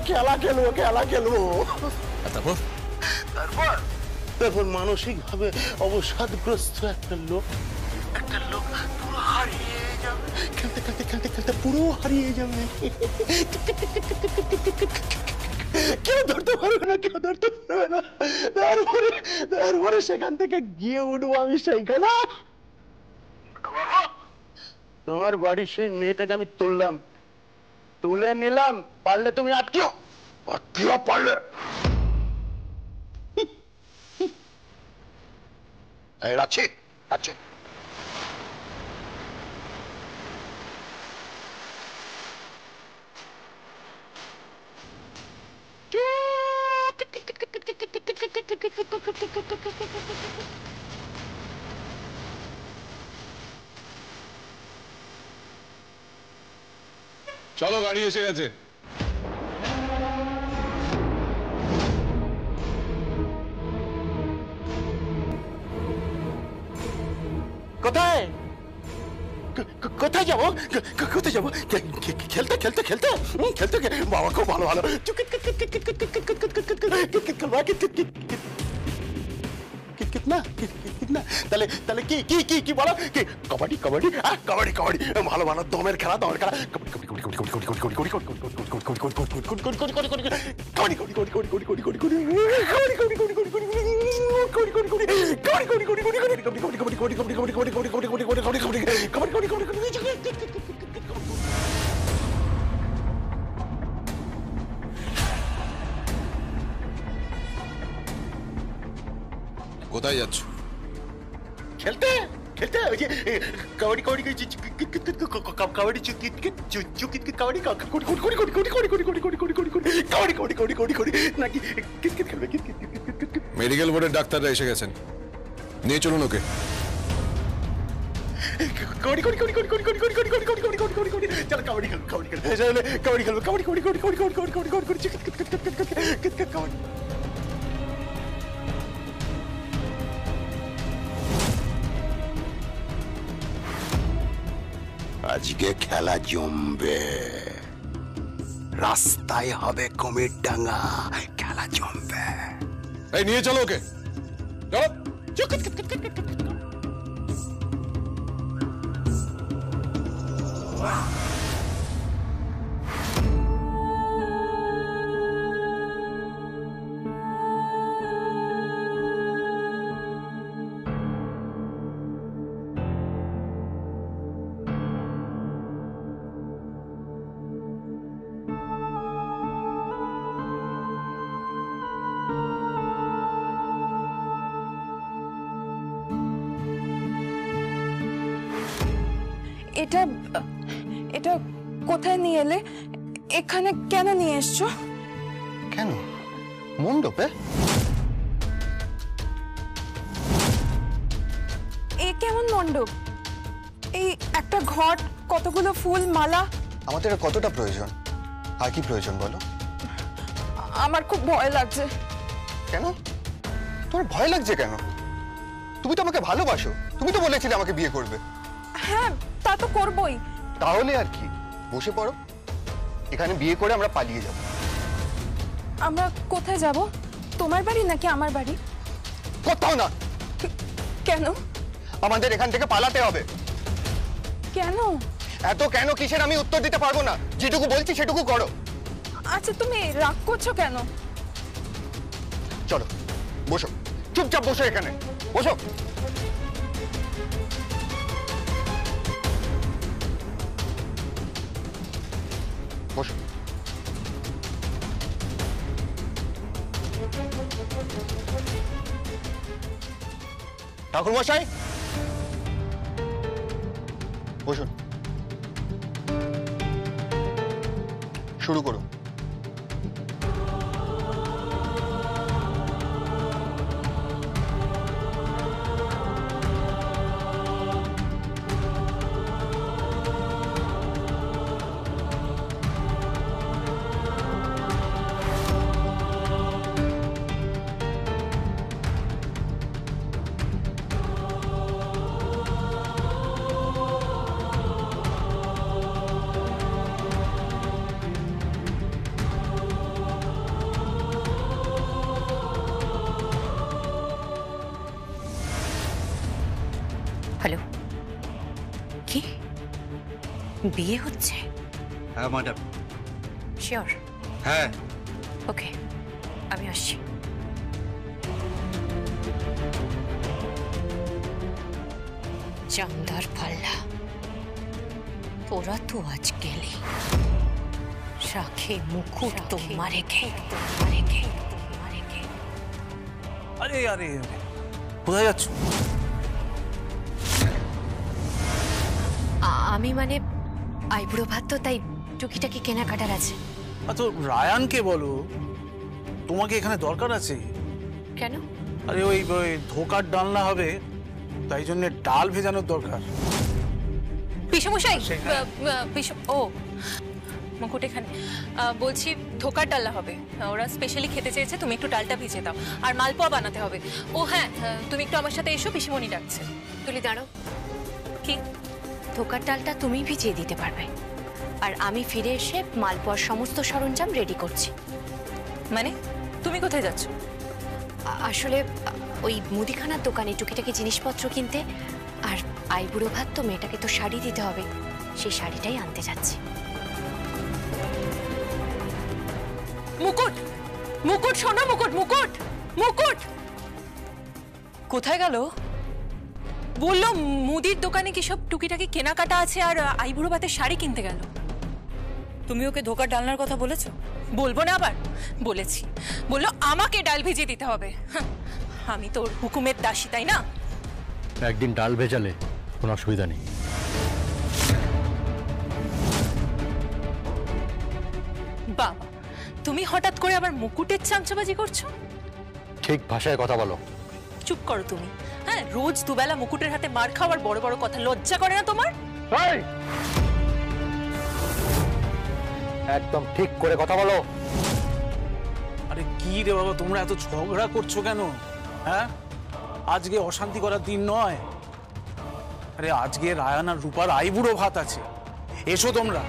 খেলা খেলবো খেলা খেলবো। তারপর তারপর তারপর মানসিকভাবে অবসাদগ্রস্ত একটা লোক পুরো হারিয়ে যাবে, খেলতে খেলতে খেলতে খেলতে পুরো হারিয়ে যাবে। কেউ ধরতে পারবে না, কেউ ধরতে পারবে না। তারপরে সেখান থেকে গিয়ে উঠবো আমি সেইখানে। তোমার বাড়ির সেই মেয়েটাকে আমি তুলে নিলাম। পারলে তুমি আটকিও, পারলে রাখছি। চলো, গাড়ি এসে গেছে। কোথায় কোথায় যাবো? কোথায় যাবো? খেলতে খেলতে খেলতে খেলতে বাবা খুব ভালো ভালো কিতনা কিতনা তাহলে তাহলে কি কি কি কি বলো? কি কবাডি কবাডি কবাডি কবাডি ভালো ভালো দমের খেলা কোথায় যাচ্ছ? খেলতে খেলতে ওই যে কবাডি কবাডি কবাডি নাকি কিতকিত খেলবে? মেডিকেল বোর্ডের ডাক্তাররা এসে গেছেন, নিয়ে চলুন ওকে। চলো কবাডি খেলবো কবাডি খেলবো কবাডি। আজকে খেলা জমবে, রাস্তায় হবে কুমির ডাঙ্গা, খেলা জমবে। এই নিয়ে চলো ওকে, চলো। এটা এটা কোথায় নিয়ে এলে? এখানে কেন নিয়ে এসছো? কেন মণ্ডপে? এ কেমন মণ্ডপ? এই একটা ঘট, কতগুলো ফুল মালা। আমাদের কতটা প্রয়োজন? আর কি প্রয়োজন বলো? আমার খুব ভয় লাগছে। কেন তোমার ভয় লাগছে কেন? তুমি তো আমাকে ভালোবাসো, তুমি তো বলেছিলে আমাকে বিয়ে করবে। হ্যাঁ, তা তো করবই। তাহলে আর কি, বসে পড়ো, এখানে বিয়ে করে আমরা পালিয়ে যাব। আমরা কোথায় যাব? তোমার বাড়ি নাকি আমার বাড়ি? কোথাও না। কেন? আমাদের এখান থেকে পালাতে হবে। কেন? এত কেন কিসের আমি উত্তর দিতে পারবো না, যেটুকু বলছি সেটুকু করো। আচ্ছা, তুমি রাগ করছো কেন? চলো বসো, চুপচাপ বসো, এখানে বসো। বসো। ঠাকুর মশাই বসুন, শুরু করুন। বিয়ে হচ্ছে? হ্যাঁ ম্যাডাম। শিওর? হ্যাঁ। ওকে, আমি আসছি। চামদার পাল্লা, তোরা তো আজ গেলি, রাখে মুকুট তোমার রেখে। আরে আরে কোথায় যাচ্ছ? আমি মানে আইবুড়ো ভাত তো, তাই টুকিটাকি কেনাকাটার আছে। তো রায়ানকে বলো, তোমাকে এখানে দরকার আছে। কেন? আরে ওই ধোকার ডালনা হবে, তাই জন্য ডাল ভেজানোর দরকার। পিসমশাই, ও মুকুট এখানে। বলছি ধোকার ডালনা হবে, ওরা স্পেশালি খেতে চেয়েছে, তুমি একটু ডালটা ভিজে দাও, আর মালপোয়া বানাতে হবে। ও হ্যাঁ, তুমি একটু আমার সাথে এসো, পিসিমণি ডাকছে। তুলি দাঁড়ো। কি? ধোকার ডালটা তুমি ভিজিয়ে দিতে পারবে, আর আমি ফিরে এসে মালপোয়ার সমস্ত সরঞ্জাম রেডি করছি। মানে তুমি কোথায় যাচ্ছ? আসলে ওই মুদিখানার দোকানে টুকিটাকি জিনিসপত্র কিনতে, আর আইবুড়ো ভাত তো, মেয়েটাকে তো শাড়ি দিতে হবে, সেই শাড়িটাই আনতে যাচ্ছি। মুকুট, মুকুট শোনো, মুকুট মুকুট মুকুট কোথায় গেল? বললো মুদির দোকানে কি সব টুকিটাকি কেনাকাটা আছে, আর আইবুড়ো ভাতের শাড়ি কিনতে গেল। তুমি ওকে ধোকার ডালনার কথা বলেছো? বলবো না আবার? বলেছি, বললো আমাকে ডাল ভিজিয়ে দিতে হবে। আমি তোর হুকুমের দাসী, তাই না? একদিন ডাল ভেজালে কোনো অসুবিধা নেই। বাবা, তুমি হঠাৎ করে আবার মুকুটের চামচাবাজি করছো? ঠিক ভাষায় কথা বলো। চুপ করো তুমি। হ্যাঁ, রোজ দুবেলা মুকুটের হাতে মার খাওয়ার বড় বড় কথা লজ্জা করে না তোমার? একদম ঠিক করে কথা বলো। আরে কি রে বাবা, তোমরা এত ঝগড়া করছো কেন? হ্যাঁ, আজকে অশান্তি করার দিন নয়। আরে আজকে রায়ান আর রূপার আইবুড়ো ভাত আছে, এসো তোমরা।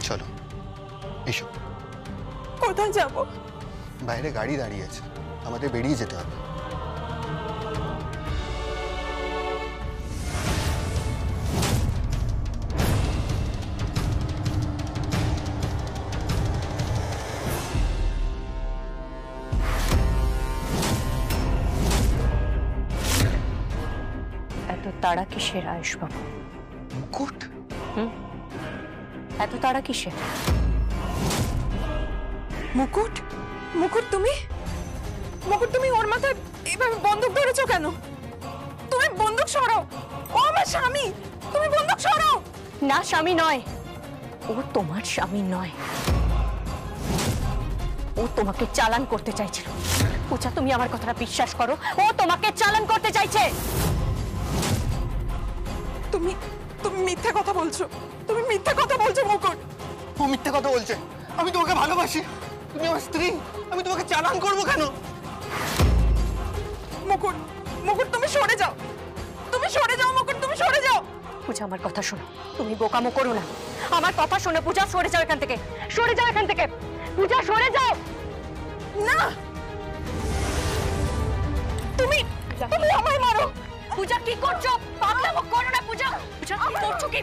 চলো এসো। কোথায় যাব? বাইরে গাড়ি দাঁড়িয়ে আছে, আমাদের বেরিয়ে যেতে হবে। এত তাড়া কিসের আয়ুষবাবু? মুকুট? এত তাড়া কিসের? মুকুট, মুকুট তুমি, মুকুট তুমি ওর মাথায় এভাবে বন্দুক ধরেছো কেন? তুমি বন্দুক সরাও, ও আমার স্বামী, তুমি বন্দুক সরাও। না, স্বামী নয়, ও তোমার স্বামী নয়, ও তোমাকে চালান করতে চাইছিল। পূজা, তুমি আমার কথাটা বিশ্বাস করো, ও তোমাকে চালান করতে চাইছে। তুমি তুমি মিথ্যা কথা বলছো, তুমি মিথ্যা কথা বলছো মুকুট। ও মিথ্যে কথা বলছে। আমি তোমাকে ভালোবাসি, তুমি আমার স্ত্রী, আমি তোমাকে চালান করবো কেন? মুকুট, মুকুট তুমি সরে যাও, তুমি সরে যাও মুকুট, তুমি সরে যাও। পূজা, আমার কথা শোনো, তুমি বোকামো করো না, আমার কথা শোনো। পূজা, সরে যাও এখান থেকে, সরে যাও এখান থেকে। পূজা, সরে যাও। না, তুমি তুমি আমায় মারো। পূজা, কি করছো? পাগলামো করো না পূজা। পূজা, কি করছো? কি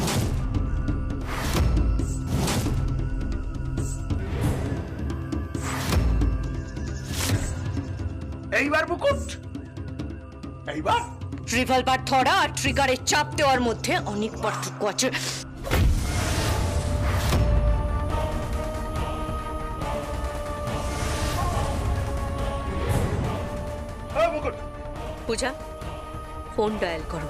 এইবার মুকুট, এইবার রিভলভার ধরা আর ট্রিগারে চাপ দেওয়ার মধ্যে অনেক পার্থক্য আছে। মুকুট। পূজা, ফোন ডায়াল করো।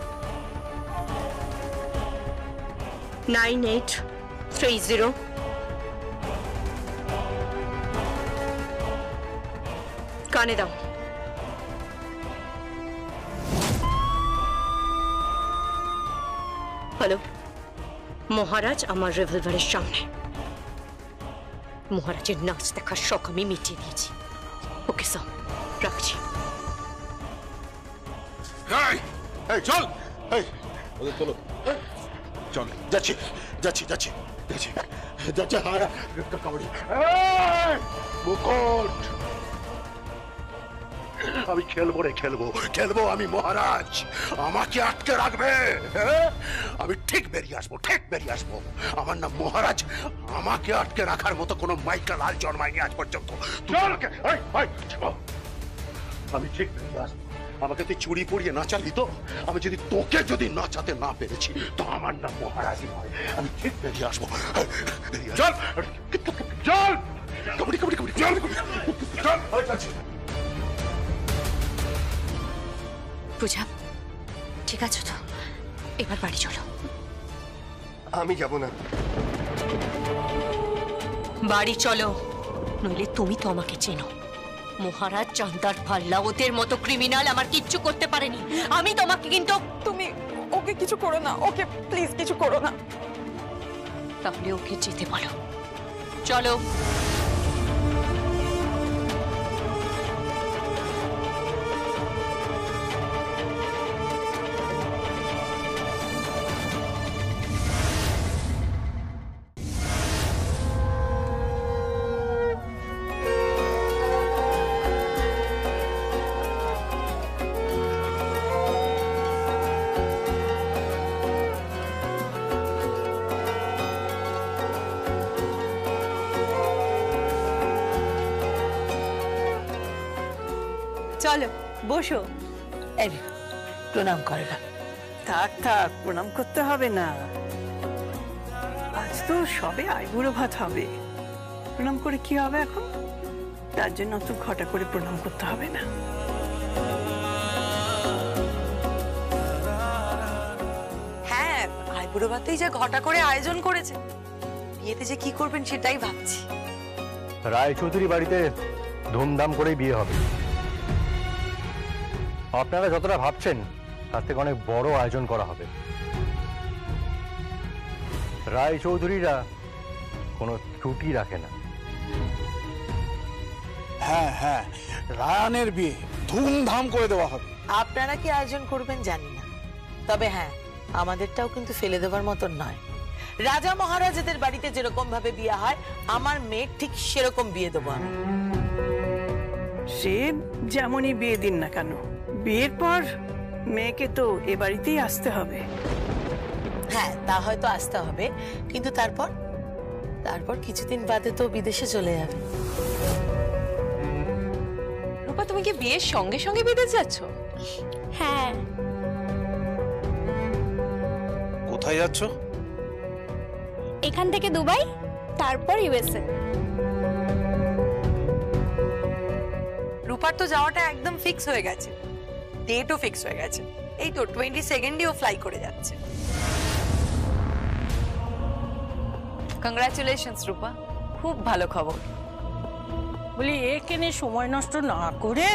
9830। কানে দাও। হ্যালো মহারাজ, আমার রিভলভারের সামনে। মহারাজের নাচ দেখার শখ আমি মিটিয়ে দিয়েছি। ওকে স্যার, রাখছি। এই চল, এই ওদের চলো, চল। যাচ্ছি যাচ্ছি যাচ্ছি যাচ্ছি যাচ্ছি। কাবাডি মুকুট, আমি খেলবো রে, খেলবো খেলবো। আমি মহারাজ, আমাকে আটকে রাখবে? আমি ঠিক বেরিয়ে আসবো, ঠিক বেরিয়ে আসবো। আমার নাম মহারাজ, আমাকে আটকে রাখার মতো কোনো মাইকেল আর জন্মায়নি আজ পর্যন্ত। আমি ঠিক বেরিয়ে আসবো। আমাকে তুই চুরি পড়িয়ে নাচালি তো, আমি যদি তোকে যদি নাচাতে না পেরেছি তো আমার নাম মহারাজই নয়। আমি ঠিক বেরিয়ে আসবো। চল চল, কাবাডি কাবাডি কাবাডি, চল চল। পূজা, ঠিক আছে তো? এবার বাড়ি চলো। আমি যাব না। বাড়ি চলো, নইলে তুমি তো আমাকে চেনো। মহারাজ, চান্দার পাল্লা, ওদের মতো ক্রিমিনাল আমার কিচ্ছু করতে পারেনি। আমি তোমাকে কিন্তু... তুমি ওকে কিছু করো না, ওকে প্লিজ কিছু করো না। তাহলে ওকে যেতে বলো। চলো। চলো বসো। প্রণাম করে না। থাক থাক, প্রণাম করতে হবে না। আজ তো সবে আইবুড়ো ভাত হবে, প্রণাম করে কি হবে এখন? তার জন্য অত ঘটা করে প্রণাম করতে হবে না। হ্যাঁ, আইবুড়ো ভাতেই যা ঘটা করে আয়োজন করেছে, বিয়েতে যে কি করবেন সেটাই ভাবছি। রায়চৌধুরী বাড়িতে ধুমধাম করেই বিয়ে হবে। আপনারা যতটা ভাবছেন তার থেকে অনেক বড় আয়োজন করা হবে। রায়চৌধুরীরা কোনো ত্রুটি রাখে না। হ্যাঁ হ্যাঁ, রায়ানের বিয়ে ধুমধাম করে দেওয়া হবে। আপনারা কি আয়োজন করবেন জানি না, তবে হ্যাঁ, আমাদেরটাও কিন্তু ফেলে দেওয়ার মতন নয়। রাজা মহারাজাদের বাড়িতে যেরকম ভাবে বিয়ে হয়, আমার মেয়ের ঠিক সেরকম বিয়ে দেবো আমি। সে যেমনই বিয়ে দিন না কেন, বিয়ের পর মেয়েকে তো এ বাড়িতেই আসতে হবে। হ্যাঁ, তা হয়তো আসতে হবে, কিন্তু তারপর তারপর কিছুদিন বাদে তো বিদেশে চলে যাবে। রূপা, তুমি কি বিয়ের সঙ্গে সঙ্গে বিদেশ যাচ্ছ? হ্যাঁ। কোথায় যাচ্ছ? এখান থেকে দুবাই, তারপর ইউএসএ। রূপার তো যাওয়াটা একদম ফিক্স হয়ে গেছে, ডেটও ফিক্স হয়ে গেছে। এই তো 22 ও ফ্লাই করে যাচ্ছে। কংগ্রাচুলেশনস রূপা, খুব ভালো খবর। বলি, এখানে সময় নষ্ট না করে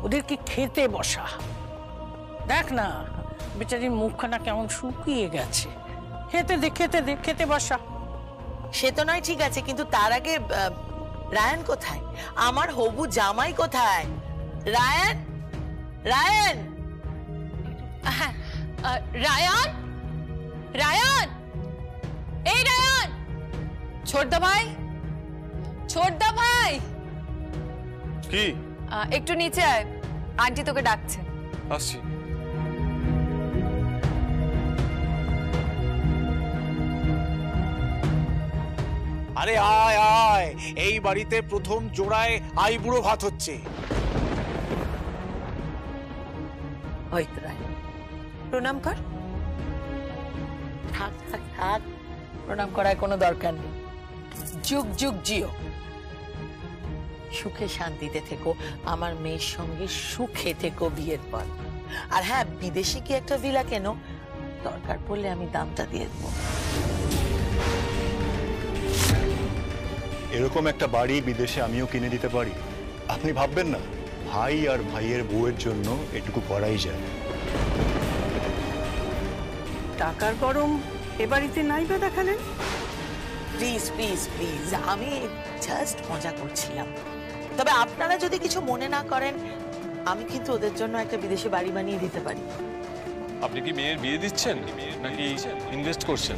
ওদেরকে খেতে বসা। দেখ না, বেচারির মুখখানা কেমন শুকিয়ে গেছে। খেতে দে, খেতে দে, খেতে বসা। সে তো নয় ঠিক আছে, কিন্তু তার আগে রায়ান কোথায়? আমার হবু জামাই কোথায়? রায়ান, রায়ান, রায়ান, রায়ান, এই রায়ান, ছোটদা ভাই, ছোটদা ভাই, কি? একটু নিচে আয়, আন্টি তোকে ডাকছে। আসছি। আরে আয় আয়, এই বাড়িতে প্রথম জোড়ায় আইবুড়ো ভাত হচ্ছে। হয়তো রায় প্রণাম কর। থাক থাক থাক, প্রণাম করার কোনো দরকার নেই। যুগ যুগ জিও, সুখে শান্তিতে থেকো, আমার মেয়ের সঙ্গে সুখে থেকো বিয়ের পর। আর হ্যাঁ, বিদেশে কি একটা ভিলা কেন, দরকার পড়লে আমি দামটা দিয়ে দেবো। এরকম একটা বাড়ি বিদেশে আমিও কিনে দিতে পারি। আপনি ভাববেন না, ভাই আর ভাইয়ের বউয়ের জন্য এটুকু করাই যায়। টাকার গরম এ বাড়িতে নাই বা দেখালেন? প্লিজ প্লিজ প্লিজ, আমি জাস্ট মজা করছিলাম। তবে আপনারা যদি কিছু মনে না করেন, আমি কিন্তু ওদের জন্য একটা বিদেশে বাড়ি বানিয়ে দিতে পারি। আপনি কি মেয়ের বিয়ে দিচ্ছেন নাকি ইনভেস্ট করছেন?